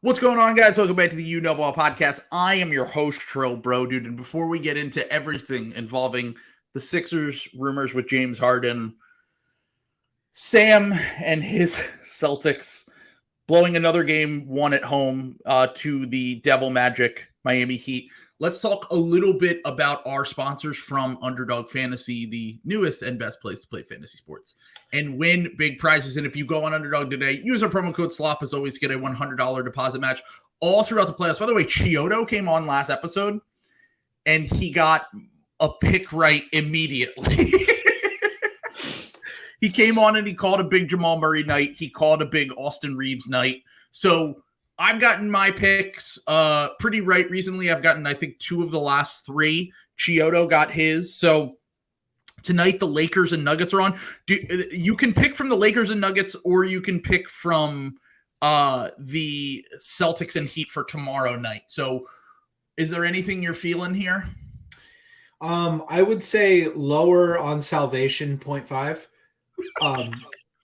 What's going on, guys? Welcome back to the You Know Ball podcast. I am your host, Trill Bro Dude. And before we get into everything involving the Sixers rumors with James Harden, Sam and his Celtics blowing another game one at home to the Devil Magic Miami Heat, let's talk a little bit about our sponsors from Underdog Fantasy, the newest and best place to play fantasy sports and win big prizes. And if you go on Underdog today, use our promo code SLOP as always, get a $100 deposit match all throughout the playoffs. By the way, Chiodo came on last episode and he got a pick right immediately. He came on and he called a big Jamal Murray night. He called a big Austin Reeves night. So I've gotten my picks pretty right recently. I've gotten, I think, 2 of the last 3. Chiodo got his. So tonight, the Lakers and Nuggets are on. You can pick from the Lakers and Nuggets, or you can pick from the Celtics and Heat for tomorrow night. So is there anything you're feeling here? I would say lower on Salvation 0.5.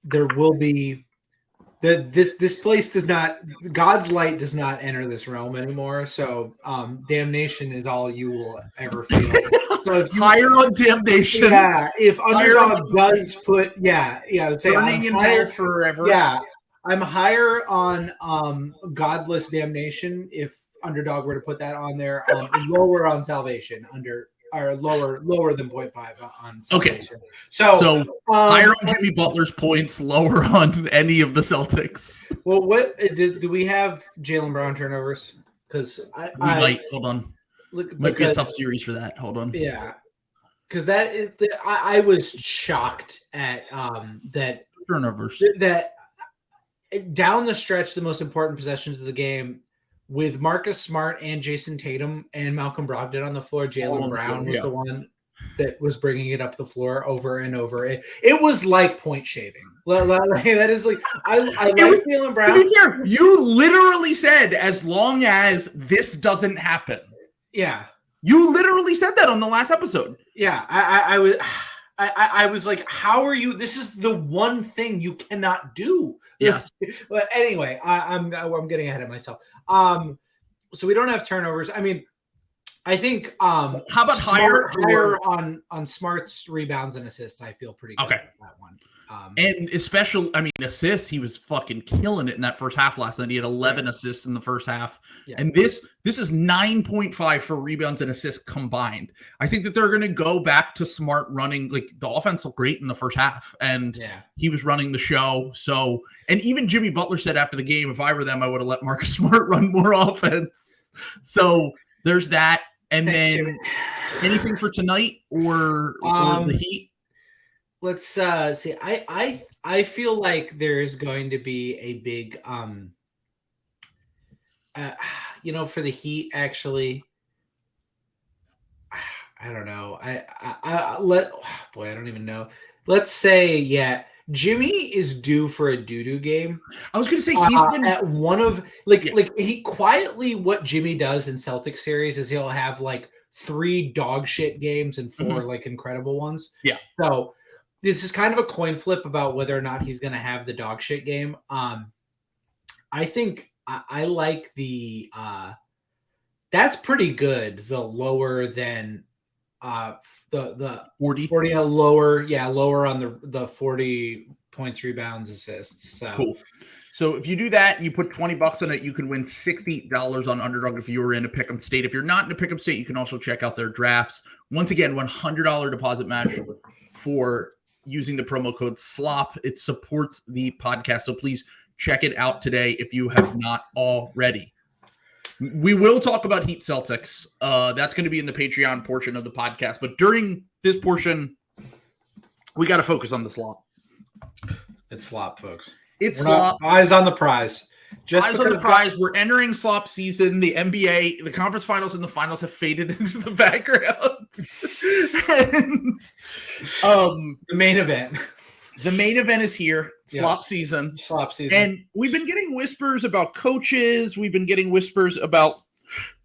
There will be this place does not, God's light does not enter this realm anymore. So damnation is all you will ever feel. So if you, higher on damnation. Yeah, if Underdog does put, I would say burning in hell forever. Yeah, I'm higher on godless damnation if Underdog were to put that on there. Lower on Salvation, lower than 0.5 on Salvation. Okay. So higher on Jimmy Butler's points, lower on any of the Celtics. Well, what do we have Jaylen Brown turnovers? Because I might. Hold on. Might be a tough series for that. Hold on. Yeah. Because I was shocked at that turnovers. That down the stretch, the most important possessions of the game, with Marcus Smart and Jason Tatum and Malcolm Brogdon on the floor, Jaylen Brown was the one that was bringing it up the floor over and over. It was like point shaving. That is like I like Jaylen Brown. You literally said, as long as this doesn't happen. Yeah, you literally said that on the last episode. Yeah, I was like, how are you? This is the one thing you cannot do. Yes. But anyway, I'm getting ahead of myself. So we don't have turnovers. I mean, I think how about higher on Smart's rebounds and assists? I feel pretty good about that one. And especially, I mean, assists, he was fucking killing it in that first half last night. He had 11 assists in the first half. Yeah. And this is 9.5 for rebounds and assists combined. I think that they're going to go back to Smart running. Like, the offense looked great in the first half, and he was running the show. So, and even Jimmy Butler said after the game, if I were them, I would have let Marcus Smart run more offense. So there's that. And then anything for tonight or the Heat? Let's see. I feel like there's going to be a big for the Heat, actually. I don't know. I don't even know. Let's say Jimmy is due for a doo-doo game. I was going to say he's been at one of like he quietly, what Jimmy does in Celtics series is he'll have like 3 dog shit games and 4 like incredible ones. Yeah. So this is kind of a coin flip about whether or not he's going to have the dog shit game. I think I like the that's pretty good. The lower than the 40 lower on the 40 points, rebounds, assists. So cool. So if you do that and you put $20 on it, you can win $60 on Underdog if you were in a pick'em state. If you're not in a pick'em state, you can also check out their drafts. Once again, $100 deposit match for using the promo code SLOP. It supports the podcast. So please check it out today if you have not already. We will talk about Heat Celtics. That's going to be in the Patreon portion of the podcast. But during this portion, we got to focus on the slop. It's slop, folks. It's slop. Eyes on the prize. Eyes on the prize. We're entering slop season. The NBA, the conference finals and the finals have faded into the background. And, the main event. The main event is here. Slop season. Slop season. And we've been getting whispers about coaches. We've been getting whispers about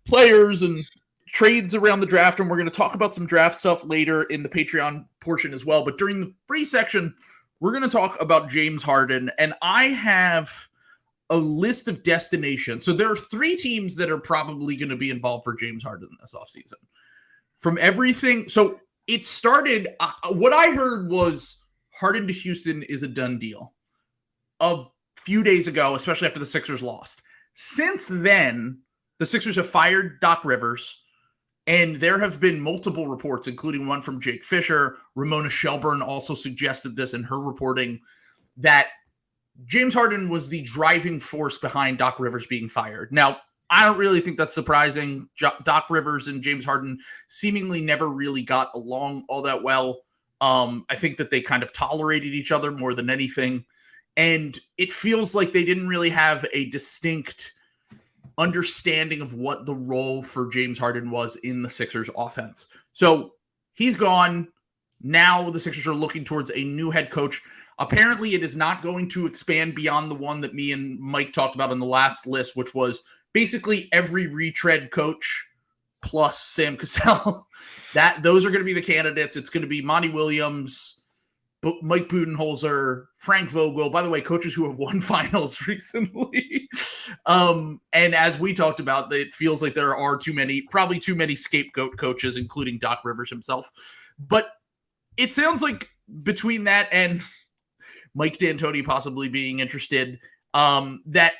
players and trades around the draft. And we're going to talk about some draft stuff later in the Patreon portion as well. But during the free section, we're going to talk about James Harden. And I have a list of destinations. So there are 3 teams that are probably going to be involved for James Harden this offseason. From everything, so it started, what I heard was Harden to Houston is a done deal a few days ago, especially after the Sixers lost. Since then, the Sixers have fired Doc Rivers, and there have been multiple reports, including one from Jake Fisher. Ramona Shelburne also suggested this in her reporting, that James Harden was the driving force behind Doc Rivers being fired. Now, I don't really think that's surprising. Doc Rivers and James Harden seemingly never really got along all that well. I think that they kind of tolerated each other more than anything. And it feels like they didn't really have a distinct understanding of what the role for James Harden was in the Sixers offense. So he's gone. Now the Sixers are looking towards a new head coach. Apparently it is not going to expand beyond the one that me and Mike talked about in the last list, which was basically every retread coach plus Sam Cassell. Those are going to be the candidates. It's going to be Monty Williams, Mike Budenholzer, Frank Vogel. By the way, coaches who have won finals recently. And as we talked about, it feels like there are probably too many scapegoat coaches, including Doc Rivers himself. But it sounds like between that and Mike D'Antoni possibly being interested, that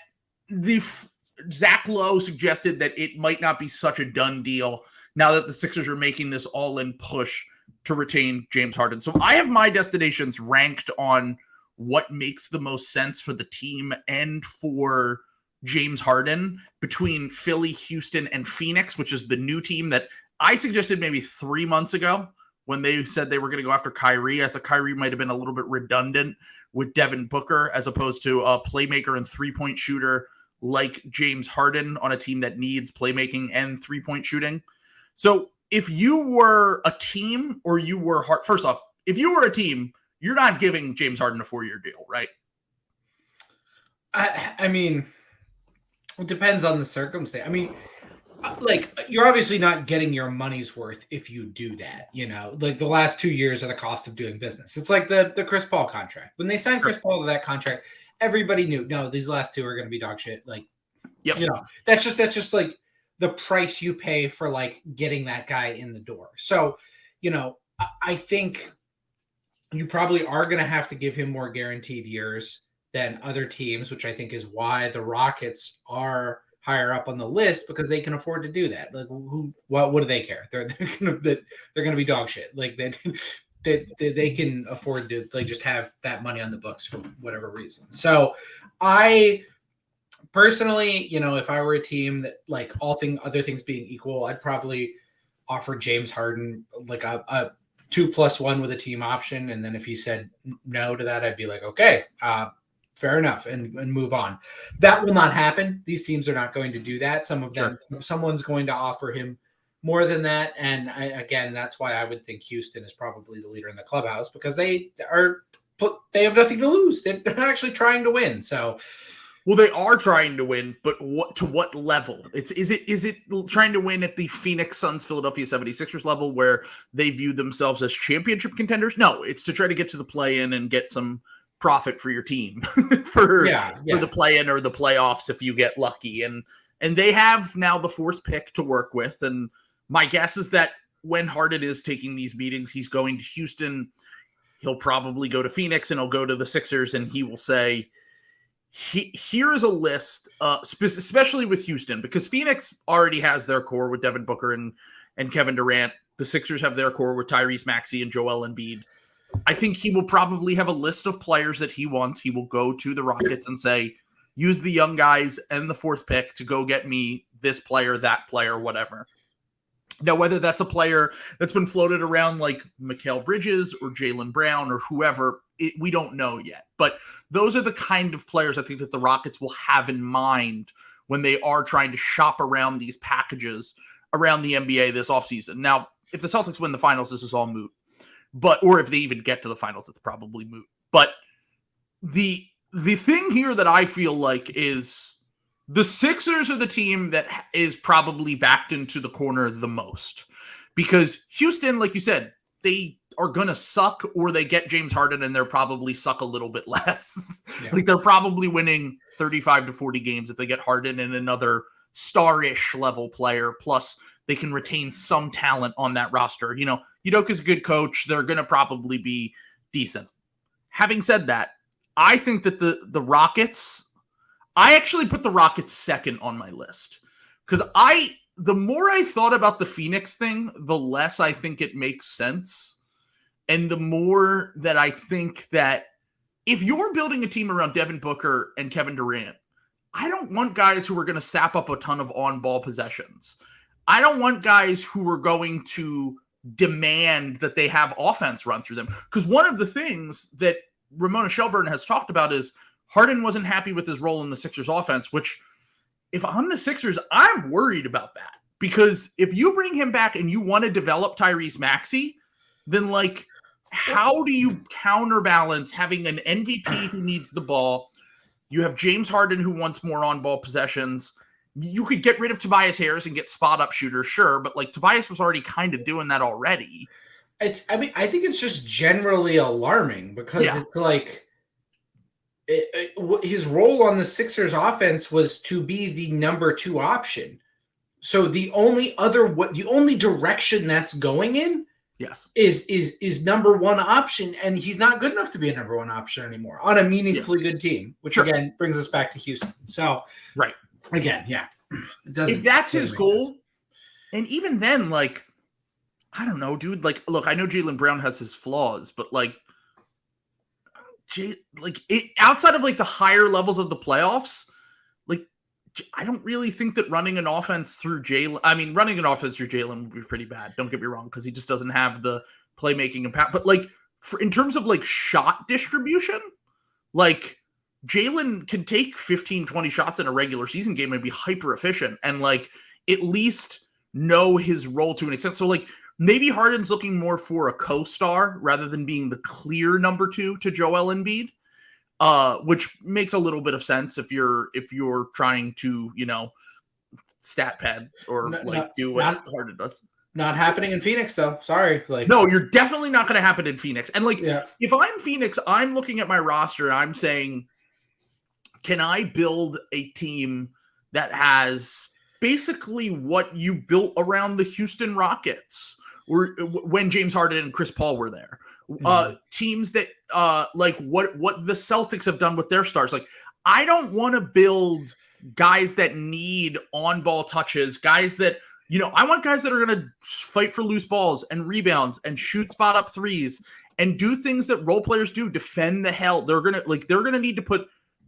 Zach Lowe suggested that it might not be such a done deal now that the Sixers are making this all-in push to retain James Harden. So I have my destinations ranked on what makes the most sense for the team and for James Harden between Philly, Houston, and Phoenix, which is the new team that I suggested maybe 3 months ago when they said they were going to go after Kyrie. I thought Kyrie might have been a little bit redundant with Devin Booker as opposed to a playmaker and three-point shooter like James Harden on a team that needs playmaking and three-point shooting. So if you were a team or you were first off, if you were a team, you're not giving James Harden a 4-year deal, right? I mean, it depends on the circumstance. I mean, like, you're obviously not getting your money's worth if you do that, like the last 2 years are the cost of doing business. It's like the Chris Paul contract. When they signed Chris Paul to that contract, everybody knew, no, these last 2 are going to be dog shit. Like, yep. That's just like the price you pay for like getting that guy in the door. So, I think you probably are going to have to give him more guaranteed years than other teams, which I think is why the Rockets are higher up on the list, because they can afford to do that. Like, what do they care? They're gonna be dog shit. Like they can afford to like just have that money on the books for whatever reason. So I personally, if I were a team that like other things being equal, I'd probably offer James Harden like a 2+1 with a team option. And then if he said no to that, I'd be like, okay, fair enough, and move on. That will not happen. These teams are not going to do that. Some of them, someone's going to offer him more than that. And again, that's why I would think Houston is probably the leader in the clubhouse, because they have nothing to lose. They're not actually trying to win. So, well, they are trying to win, but to what level? Is it trying to win at the Phoenix Suns, Philadelphia 76ers level where they view themselves as championship contenders? No, it's to try to get to the play-in and get some profit for your team for the play-in or the playoffs if you get lucky. And they have now the 4th pick to work with. And my guess is that when Harden is taking these meetings, he's going to Houston. He'll probably go to Phoenix and he'll go to the Sixers and he will say, here is a list, especially with Houston, because Phoenix already has their core with Devin Booker and Kevin Durant. The Sixers have their core with Tyrese Maxey and Joel Embiid. I think he will probably have a list of players that he wants. He will go to the Rockets and say, use the young guys and the 4th pick to go get me this player, that player, whatever. Now, whether that's a player that's been floated around like Mikal Bridges or Jaylen Brown or whoever, we don't know yet. But those are the kind of players I think that the Rockets will have in mind when they are trying to shop around these packages around the NBA this offseason. Now, if the Celtics win the finals, this is all moot. Or if they even get to the finals, it's probably moot. But the thing here that I feel like is the Sixers are the team that is probably backed into the corner the most, because Houston, like you said, they are going to suck, or they get James Harden and they're probably suck a little bit less. Yeah. Like they're probably winning 35 to 40 games if they get Harden and another star-ish level player. Plus they can retain some talent on that roster. You know, Udoka's a good coach. They're going to probably be decent. Having said that, I think that the Rockets, I actually put the Rockets second on my list because the more I thought about the Phoenix thing, the less I think it makes sense. And the more that I think that if you're building a team around Devin Booker and Kevin Durant, I don't want guys who are going to sap up a ton of on-ball possessions. I don't want guys who are going to demand that they have offense run through them. Because one of the things that Ramona Shelburne has talked about is Harden wasn't happy with his role in the Sixers offense, which if I'm the Sixers, I'm worried about that. Because if you bring him back and you want to develop Tyrese Maxey, then like, how do you counterbalance having an MVP who needs the ball? You have James Harden who wants more on-ball possessions. You could get rid of Tobias Harris and get spot-up shooters, sure, but like Tobias was already kind of doing that already. I think it's just generally alarming because it's like his role on the Sixers offense was to be the number 2 option. So the only direction that's going in is number 1 option, and he's not good enough to be a number 1 option anymore on a meaningfully good team, which again brings us back to Houston. So again, if that's his goal, and even then, like, I don't know, dude. Like, look, I know Jaylen Brown has his flaws, but like, outside of like the higher levels of the playoffs, like, I don't really think that running an offense through Jaylen would be pretty bad. Don't get me wrong, because he just doesn't have the playmaking impact. But like, in terms of like shot distribution, like Jaylen can take 15, 20 shots in a regular season game and be hyper efficient and like at least know his role to an extent. So like maybe Harden's looking more for a co-star rather than being the clear number 2 to Joel Embiid. Which makes a little bit of sense if you're trying to, you know, stat pad or do what Harden does. Not happening in Phoenix though. Sorry. Like, no, you're definitely not going to happen in Phoenix. And like, if I'm Phoenix, I'm looking at my roster and I'm saying, can I build a team that has basically what you built around the Houston Rockets or when James Harden and Chris Paul were there? Teams that like what the Celtics have done with their stars. Like, I don't want to build guys that need on-ball touches, guys that, you know, I want guys that are going to fight for loose balls and rebounds and shoot spot up threes and do things that role players do, defend the hell. They're going to need to put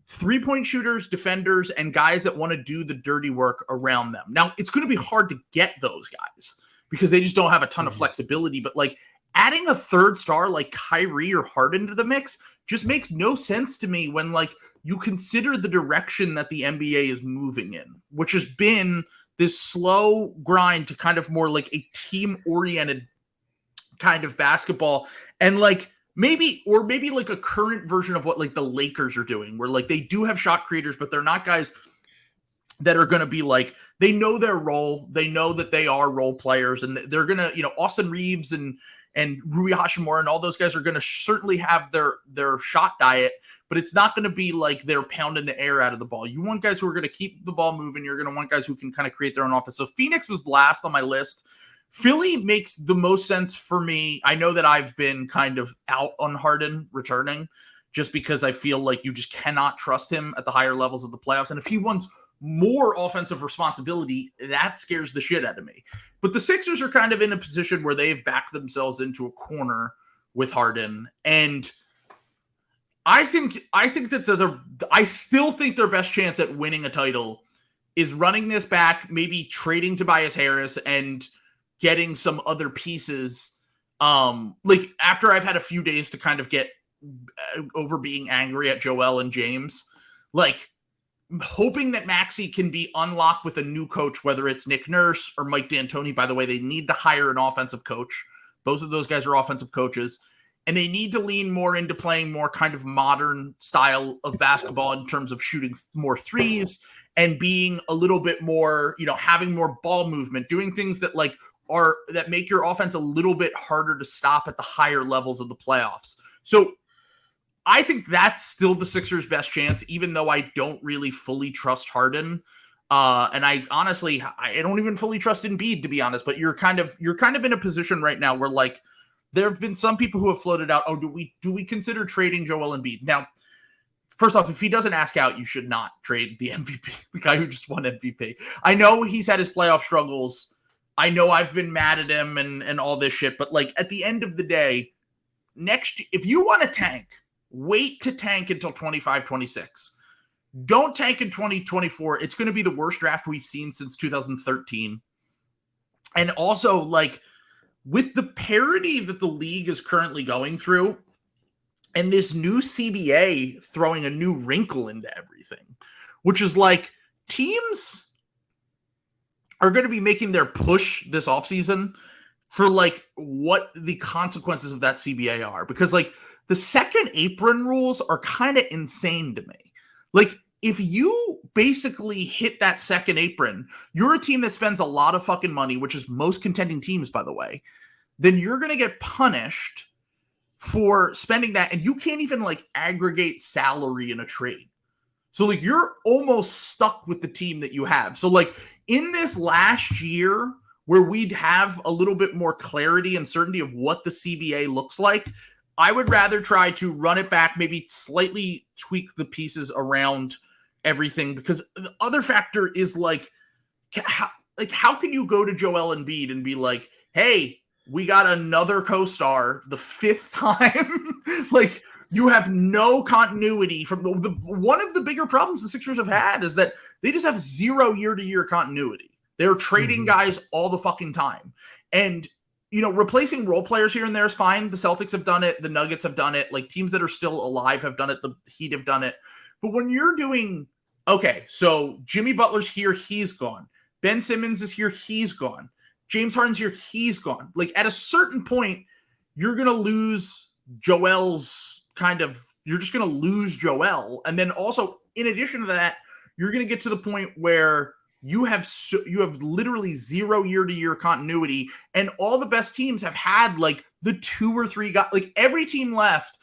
3-point shooters, defenders, and guys that want to do the dirty work around them. Now, it's going to be hard to get those guys because they just don't have a ton of flexibility, but like, adding a third star like Kyrie or Harden to the mix just makes no sense to me when like you consider the direction that the NBA is moving in, which has been this slow grind to kind of more like a team-oriented kind of basketball. And like maybe like a current version of what like the Lakers are doing, where like they do have shot creators, but they're not guys that are going to be like, they know their role. They know that they are role players and they're going to, you know, Austin Reeves and Rui Hachimura and all those guys are going to certainly have their shot diet, but it's not going to be like they're pounding the air out of the ball. You want guys who are going to keep the ball moving. You're going to want guys who can kind of create their own offense. So Phoenix was last on my list. Philly makes the most sense for me. I know that I've been kind of out on Harden returning just because I feel like you just cannot trust him at the higher levels of the playoffs. And if he wants more offensive responsibility, that scares the shit out of me. But the Sixers are kind of in a position where they've backed themselves into a corner with Harden. And I still think their best chance at winning a title is running this back, maybe trading Tobias Harris and getting some other pieces. Like after I've had a few days to kind of get over being angry at Joel and James, like hoping that Maxey can be unlocked with a new coach, whether it's Nick Nurse or Mike D'Antoni. By the way, they need to hire an offensive coach. Both of those guys are offensive coaches. And they need to lean more into playing more kind of modern style of basketball in terms of shooting more threes and being a little bit more, you know, having more ball movement, doing things that like that make your offense a little bit harder to stop at the higher levels of the playoffs. So I think that's still the Sixers' best chance, even though I don't really fully trust Harden. And I honestly, I don't even fully trust Embiid, to be honest. But you're kind of in a position right now where, like, there have been some people who have floated out, oh, do we consider trading Joel Embiid? Now, first off, if he doesn't ask out, you should not trade the MVP, the guy who just won MVP. I know he's had his playoff struggles. I know I've been mad at him and all this shit. But, like, at the end of the day, if you want to tank, wait to tank until 25-26. Don't tank in 2024. It's going to be the worst draft we've seen since 2013. And also, like, with the parity that the league is currently going through, and this new CBA throwing a new wrinkle into everything, which is like teams are going to be making their push this offseason for, like, what the consequences of that CBA are. Because, like, the second apron rules are kind of insane to me. Like, if you basically hit that second apron, you're a team that spends a lot of fucking money, which is most contending teams, by the way, then you're going to get punished for spending that. And you can't even, like, aggregate salary in a trade. So, like, you're almost stuck with the team that you have. So, like, in this last year where we'd have a little bit more clarity and certainty of what the CBA looks like, I would rather try to run it back, maybe slightly tweak the pieces around everything, because the other factor is, like, how can you go to Joel Embiid and be like, hey, we got another co-star the fifth time? Like, you have no continuity from one of the bigger problems the Sixers have had is that they just have zero year-to-year continuity. They're trading guys all the fucking time. And, you know, replacing role players here and there is fine. The Celtics have done it. The Nuggets have done it. Like, teams that are still alive have done it. The Heat have done it. But when you're doing, okay, so Jimmy Butler's here, he's gone. Ben Simmons is here, he's gone. James Harden's here, he's gone. Like, at a certain point, you're going to lose you're just going to lose Joel. And then also, in addition to that, you're going to get to the point where you have literally zero year-to-year continuity, and all the best teams have had, like, the two or three guys. Like, every team left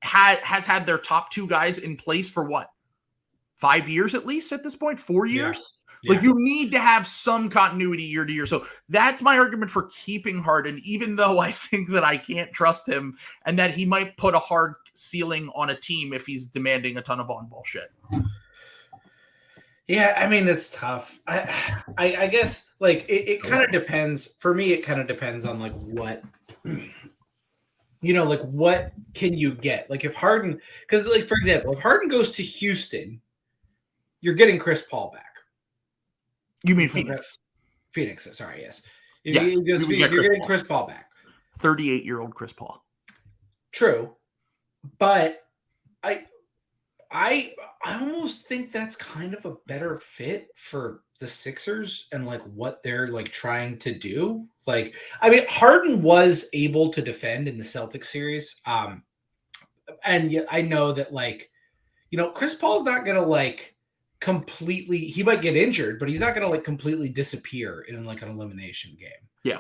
has had their top two guys in place for what? 5 years at least at this point? 4 years? Yeah. Like, you need to have some continuity year to year. So that's my argument for keeping Harden, even though I think that I can't trust him and that he might put a hard ceiling on a team if he's demanding a ton of on-ball shit. Yeah, I mean, it's tough. I guess, like, it kind of depends. For me, it kind of depends on, like, what, you know, like, what can you get? Like, if Harden, because, like, for example, if Harden goes to Houston, you're getting Chris Paul back. You mean Phoenix? Phoenix, sorry, yes. Yes, you're getting Chris Paul back. 38-year-old Chris Paul. True. But I almost think that's kind of a better fit for the Sixers and, like, what they're, like, trying to do. Like, I mean, Harden was able to defend in the Celtics series. And I know that, like, you know, Chris Paul's not going to, like, completely, he might get injured, but he's not going to, like, completely disappear in, like, an elimination game. Yeah.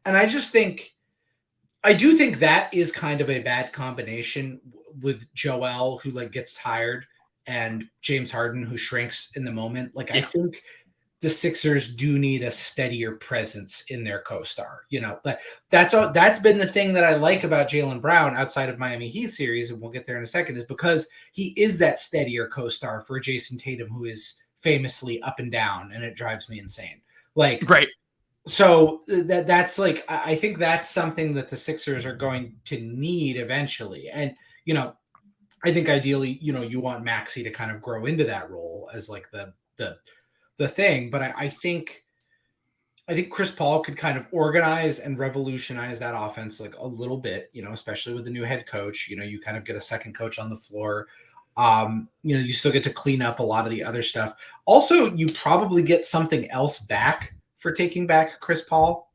And I do think that is kind of a bad combination with Joel, who, like, gets tired, and James Harden, who shrinks in the moment. Like, yeah. I think the Sixers do need a steadier presence in their co-star, you know, but that's been the thing that I like about Jaylen Brown outside of Miami Heat series. And we'll get there in a second, is because he is that steadier co-star for Jason Tatum, who is famously up and down, and it drives me insane. Like, right. So that's like, I think that's something that the Sixers are going to need eventually. And, you know, I think ideally, you know, you want Maxey to kind of grow into that role as, like, the thing. But I think Chris Paul could kind of organize and revolutionize that offense, like, a little bit, you know, especially with the new head coach. You know, you kind of get a second coach on the floor. You know, you still get to clean up a lot of the other stuff. Also, you probably get something else back for taking back Chris Paul.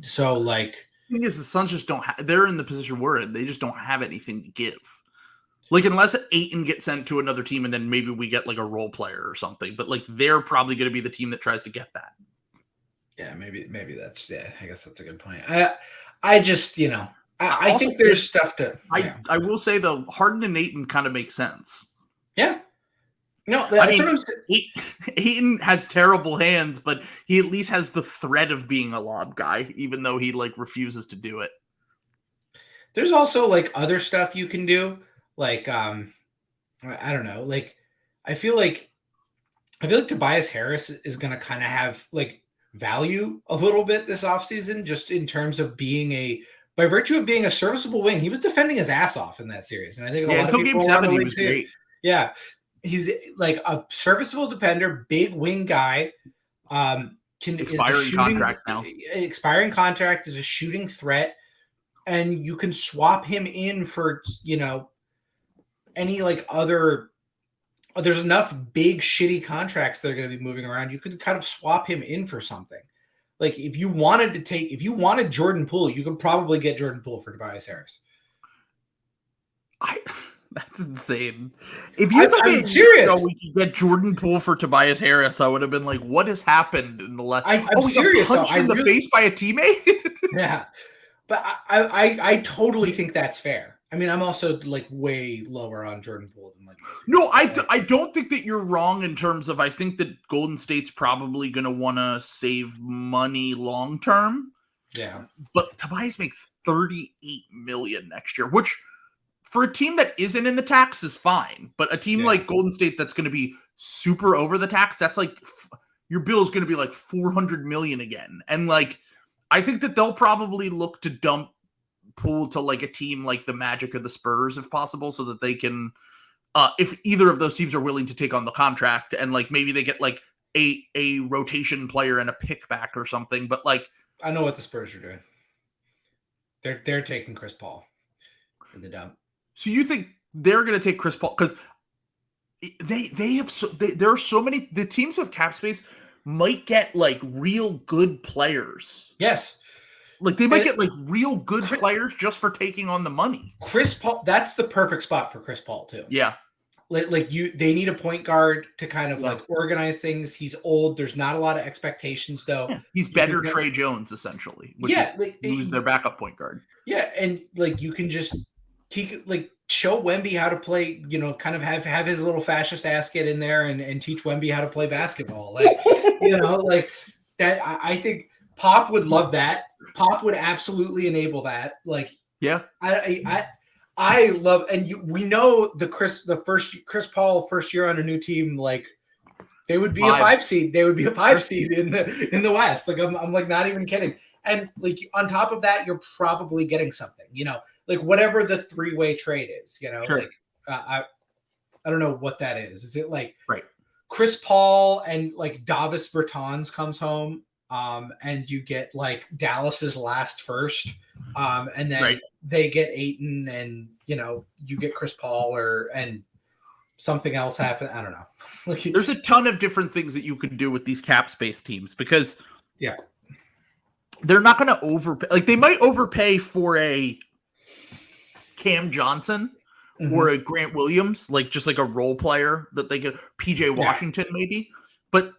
So, like, the thing is, the Suns just don't they're in the position we're in. They just don't have anything to give. Like, unless Ayton gets sent to another team and then maybe we get, like, a role player or something. But, like, they're probably going to be the team that tries to get that. Yeah, maybe that's I guess that's a good point. I just I Also, think there's stuff to I will say though, Harden and Ayton kind of make sense. Yeah. No, I that's what mean, I'm saying. Ayton has terrible hands, but he at least has the threat of being a lob guy, even though he like refuses to do it. There's also like other stuff you can do, like I don't know, like I feel like Tobias Harris is going to kind of have like value a little bit this offseason, just in terms of by virtue of being a serviceable wing. He was defending his ass off in that series, and I think a lot of until people game around 7 the he league was see it. great. Yeah, he's like a serviceable defender, big wing guy. Expiring contract now. Expiring contract, is a shooting threat, and you can swap him in for any like other. There's enough big shitty contracts that are going to be moving around. You could kind of swap him in for something. Like if you wanted Jordan Poole, you could probably get Jordan Poole for Tobias Harris. That's insane. If you told me serious, we could get Jordan Poole for Tobias Harris, I would have been like, "What has happened in the last?" I'm serious. Punched in the face by a teammate. Yeah, but I totally think that's fair. I mean, I'm also like way lower on Jordan Poole than like. No, I don't think that you're wrong in terms of. I think that Golden State's probably going to want to save money long term. Yeah, but Tobias makes $38 million next year, which for a team that isn't in the tax is fine. But a team like Golden State that's going to be super over the tax, that's like your bill is going to be like $400 million again, and like I think that they'll probably look to dump Poole to like a team like the Magic or the Spurs if possible, so that they can if either of those teams are willing to take on the contract, and like maybe they get like a rotation player and a pick back or something. But like I know what the Spurs are doing. They're taking Chris Paul in the dump. So you think they're going to take Chris Paul because there are so many, the teams with cap space might get like real good players. Yes. Like they might get like real good players just for taking on the money. Chris Paul, that's the perfect spot for Chris Paul too. Yeah. Like they need a point guard to kind of like organize things. He's old. There's not a lot of expectations though. Yeah. He's better Trey Jones essentially, which is who's their backup point guard. Yeah, and like you can just show Wemby how to play, kind of have his little fascist ass get in there and teach Wemby how to play basketball. Like, like that. I think Pop would love that. Pop would absolutely enable that. Like, yeah, I love, and we know the Chris Paul first year on a new team, like they would be a 5 seed. They would be a 5 seed in the West. Like I'm like not even kidding. And like on top of that, you're probably getting something, like whatever the 3-way trade is, sure. Like I don't know what that is. Is it like Chris Paul and like Davis Bertans comes home, and you get like Dallas's last first, and then they get Ayton, and you get Chris Paul and something else happen. I don't know. There's a ton of different things that you could do with these cap space teams because they're not going to overpay. Like they might overpay for a Cam Johnson or a Grant Williams, like just like a role player that they could PJ Washington maybe. But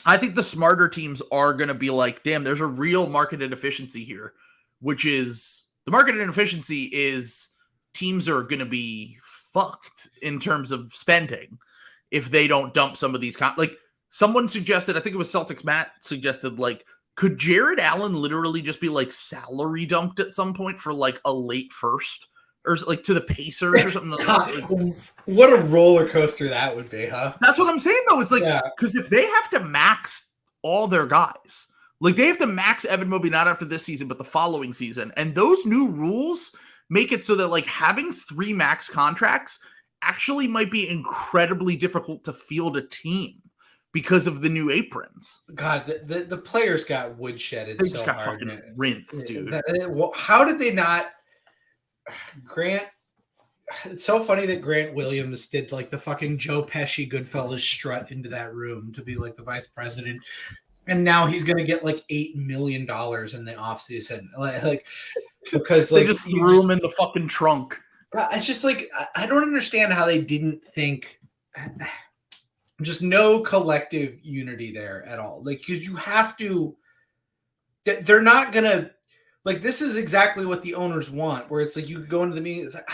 I think the smarter teams are going to be like, damn, there's a real market inefficiency here, which is the market inefficiency is teams are going to be fucked in terms of spending if they don't dump some of these. Like someone suggested, I think it was Celtics Matt suggested, like, could Jared Allen literally just be like salary dumped at some point for like a late first or like to the Pacers or something like that? What a roller coaster that would be, huh? That's what I'm saying though. It's like, because if they have to max all their guys, like they have to max Evan Mobley, not after this season, but the following season. And those new rules make it so that like having 3 max contracts actually might be incredibly difficult to field a team. Because of the new aprons. God, the players got woodshedded they so just got hard. Fucking rinsed, dude. How did they not? Grant. It's so funny that Grant Williams did like the fucking Joe Pesci Goodfellas strut into that room to be like the vice president. And now he's going to get like $8 million in the offseason. Like, because they just threw him in the fucking trunk. It's just like, I don't understand how they didn't think. Just no collective unity there at all. Like, because you have to, they're not going to, like, this is exactly what the owners want, where it's like you could go into the meeting, it's like,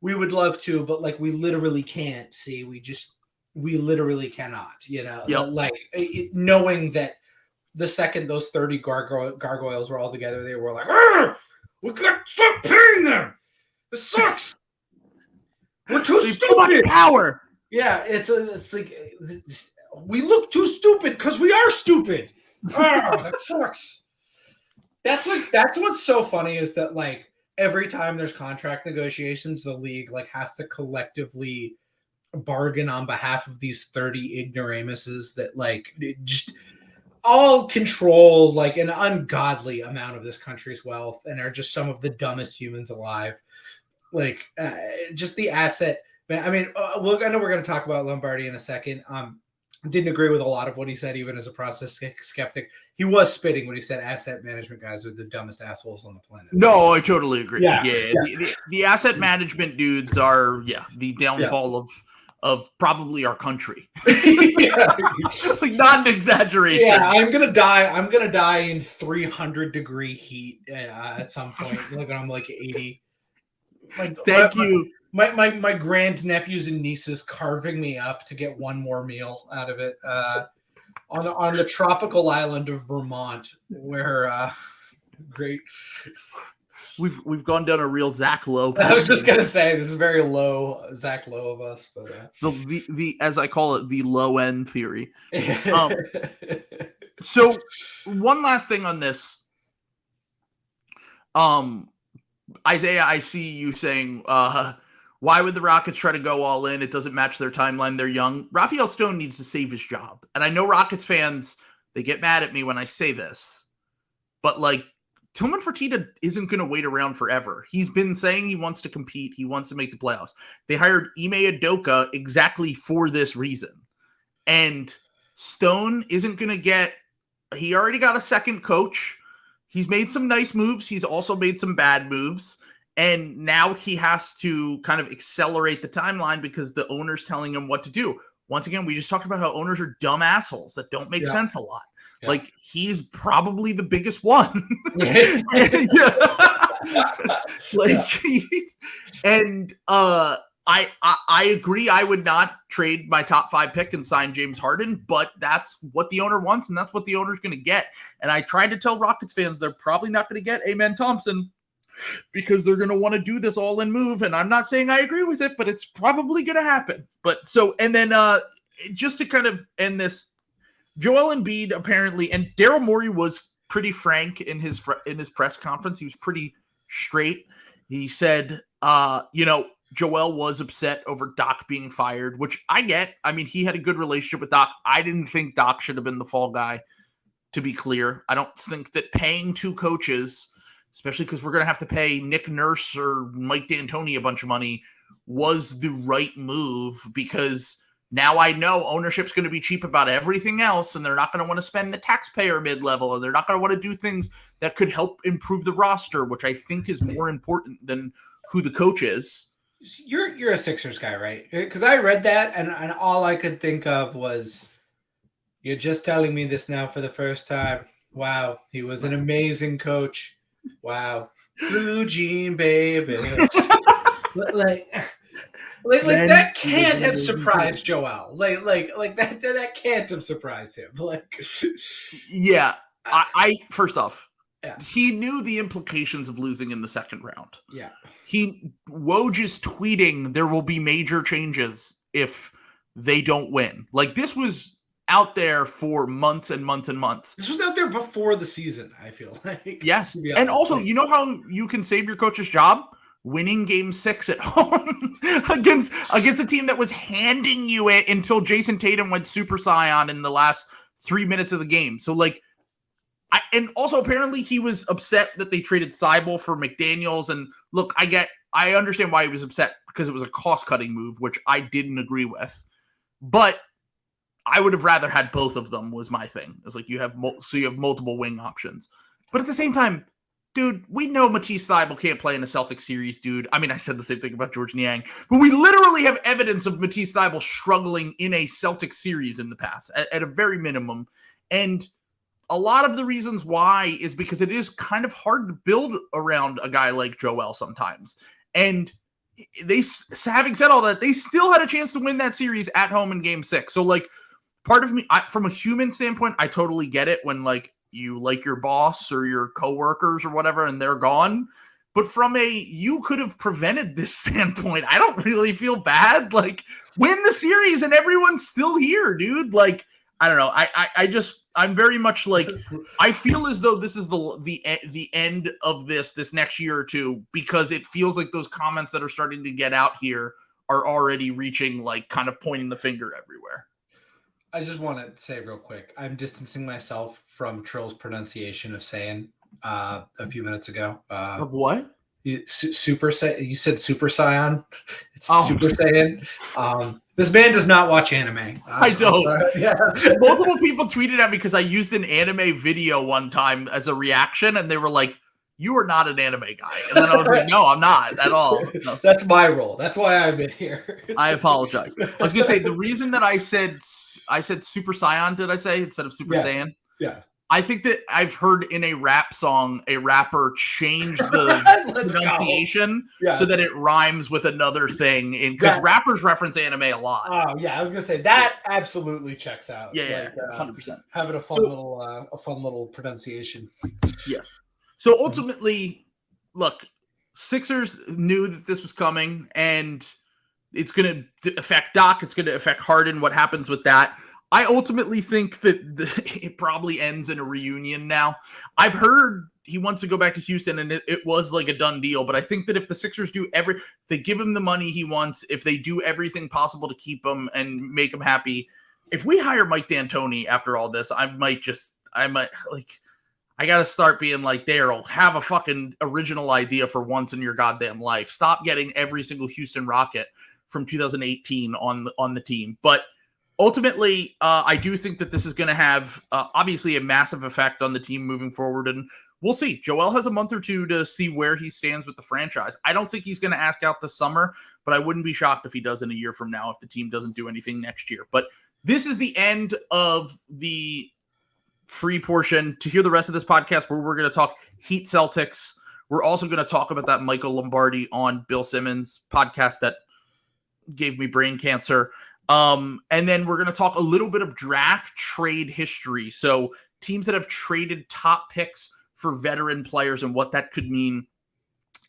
we would love to, but like, we literally can't. See, we literally cannot, Yep. like knowing that the second those 30 gargoyles were all together, they were like, we got to stop paying them. This sucks. We're too stupid. Power. Yeah, it's like we look too stupid because we are stupid. That sucks. That's what's so funny is that like every time there's contract negotiations, the league like has to collectively bargain on behalf of these 30 ignoramuses that like just all control like an ungodly amount of this country's wealth and are just some of the dumbest humans alive. Like just the asset. I mean, I know we're going to talk about Lombardi in a second. Didn't agree with a lot of what he said, even as a process skeptic. He was spitting when he said asset management guys are the dumbest assholes on the planet. No, I totally agree. Yeah. The asset management dudes are the downfall of probably our country. Like, not an exaggeration. Yeah, I'm gonna die in 300-degree heat at some point. Like when I'm like 80. Thank you. My grandnephews and nieces carving me up to get one more meal out of it on the tropical island of Vermont, where great. We've gone down a real Zach Lowe. I was just gonna say this is very low Zach Lowe of us, but the as I call it, the low end theory. So one last thing on this. Isaiah, I see you saying, why would the Rockets try to go all in? It doesn't match their timeline. They're young. Raphael Stone needs to save his job. And I know Rockets fans, they get mad at me when I say this. But, like, Tillman Fertitta isn't going to wait around forever. He's been saying he wants to compete. He wants to make the playoffs. They hired Ime Udoka exactly for this reason. And Stone isn't going to get – he already got a second coach. He's made some nice moves. He's also made some bad moves. And now he has to kind of accelerate the timeline because the owner's telling him what to do. Once again, we just talked about how owners are dumb assholes that don't make sense a lot. Yeah. Like, he's probably the biggest one. I agree. I would not trade my top 5 pick and sign James Harden, but that's what the owner wants, and that's what the owner's going to get. And I tried to tell Rockets fans they're probably not going to get Amen Thompson because they're going to want to do this all-in move, and I'm not saying I agree with it, but it's probably going to happen. But so, and then just to kind of end this, Joel Embiid apparently, and Daryl Morey was pretty frank in his press conference. He was pretty straight. He said, Joel was upset over Doc being fired, which I get. I mean, he had a good relationship with Doc. I didn't think Doc should have been the fall guy, to be clear. I don't think that paying 2 coaches, especially because we're going to have to pay Nick Nurse or Mike D'Antoni a bunch of money, was the right move, because now I know ownership's going to be cheap about everything else, and they're not going to want to spend the taxpayer mid-level, and they're not going to want to do things that could help improve the roster, which I think is more important than who the coach is. You're a Sixers guy, right? Because I read that, and all I could think of was, you're just telling me this now for the first time. Wow, he was an amazing coach. Wow, Blue Jean baby. like that can't have surprised Joel. Like that can't have surprised him. Like, yeah, I first off. Yeah. He knew the implications of losing in the second round. Yeah. Woj is tweeting there will be major changes if they don't win. Like, this was out there for months and months. This was out there before the season, I feel like. Yes. And also, you know how you can save your coach's job? Winning game 6 at home against a team that was handing you it until Jason Tatum went Super Saiyan in the last 3 minutes of the game. So, like, and also apparently he was upset that they traded Thibault for McDaniels. And look, I understand why he was upset, because it was a cost-cutting move, which I didn't agree with. But I would have rather had both of them, was my thing. It's like you have multiple wing options. But at the same time, dude, we know Matisse Thybulle can't play in a Celtics series, dude. I mean, I said the same thing about George Niang, but we literally have evidence of Matisse Thybulle struggling in a Celtics series in the past, at a very minimum. And a lot of the reasons why is because it is kind of hard to build around a guy like Joel sometimes. And they, having said all that, they still had a chance to win that series at home in Game 6. So, like, part of me, from a human standpoint, I totally get it when, like, you like your boss or your coworkers or whatever, and they're gone. But from a you could have prevented this standpoint, I don't really feel bad. Like, win the series and everyone's still here, dude. Like, I don't know. I'm very much like, I feel as though this is the end of this next year or two, because it feels like those comments that are starting to get out here are already reaching, like, kind of pointing the finger everywhere. I just want to say real quick, I'm distancing myself from Trill's pronunciation of Saiyan a few minutes ago. Of what? You said Super Saiyan. It's Super Saiyan. This man does not watch anime. I don't. Yeah. Multiple people tweeted at me because I used an anime video one time as a reaction, and they were like, "You are not an anime guy." And then I was like, "No, I'm not at all." No. That's my role. That's why I'm in here. I apologize. I was gonna say the reason that I said Super Saiyan, did I say, instead of Super Saiyan? Yeah. I think that I've heard in a rap song a rapper change the pronunciation so that it rhymes with another thing, because rappers reference anime a lot. Oh yeah, I was gonna say that absolutely checks out. Yeah, 100%. Having a fun little pronunciation. Yeah. So ultimately, look, Sixers knew that this was coming, and it's going to affect Doc. It's going to affect Harden. What happens with that? I ultimately think that it probably ends in a reunion now. I've heard he wants to go back to Houston, and it was like a done deal. But I think that if the Sixers if they give him the money he wants, if they do everything possible to keep him and make him happy, if we hire Mike D'Antoni after all this, I might I got to start being like, Daryl, have a fucking original idea for once in your goddamn life. Stop getting every single Houston Rocket from 2018 on the team. But ultimately, I do think that this is going to have obviously a massive effect on the team moving forward. And we'll see. Joel has a month or two to see where he stands with the franchise. I don't think he's going to ask out this summer, but I wouldn't be shocked if he does in a year from now if the team doesn't do anything next year. But this is the end of the free portion. To hear the rest of this podcast, where we're going to talk Heat Celtics, we're also going to talk about that Michael Lombardi on Bill Simmons podcast that gave me brain cancer. And then we're going to talk a little bit of draft trade history. So teams that have traded top picks for veteran players and what that could mean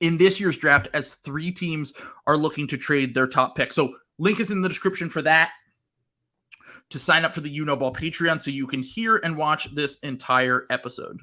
in this year's draft, as 3 teams are looking to trade their top pick. So link is in the description for that, to sign up for the You Know Ball Patreon so you can hear and watch this entire episode.